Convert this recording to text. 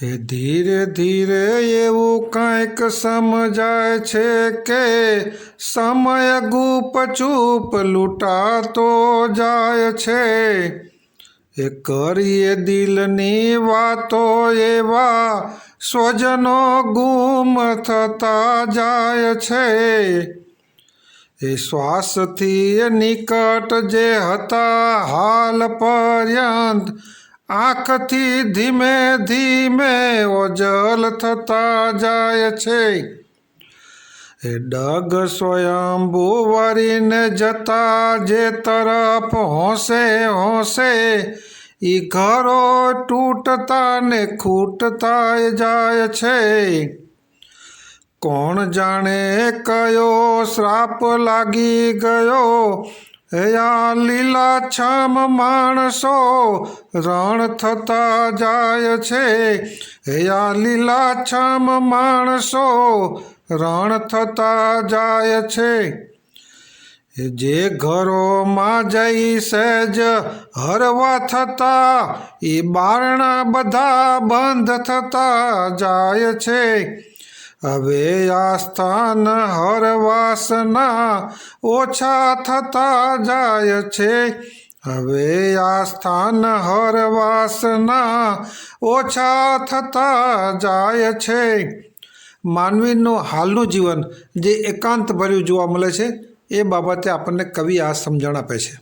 એ ધીરે ધીરે એવું કંઈક સમજાય છે કે સમય ગુપચૂપ લૂંટાતો જાય છે. એ કરીએ દિલની વાતો એવા સ્વજનો ગુમ થતા જાય છે. એ શ્વાસથી નિકટ જે હતા હાલ પર્યંત આંખથી ધીમે ધીમે ઓજલ થતા જાય છે. એ ડગ સ્વયંભૂ વરીને જતા જે તરફ હોંશે હોંશે ઈ ઘરો તૂટતા ને ખૂટતા જાય છે. કોણ જાણે કયો શ્રાપ લાગી ગયો આ લીલાછમ માણસો રણ થતા જાય છે. આ લીલાછમ માણસો રણ થતા જાય છે. જે ઘરોમાં જઈ સહેજ હરવા થતા એ બારણા બધા બંધ થતા જાય છે. હવે આ સ્થાન હરવાસના ઓછા થતા જાય છે. હવે આ સ્થાન હરવાસના ઓછા થતા જાય છે. માનવીનું હાલનું જીવન જે એકાંત ભર્યું જોવા મળે છે એ બાબતે આપણને કવિ આ સમજણ આપે છે.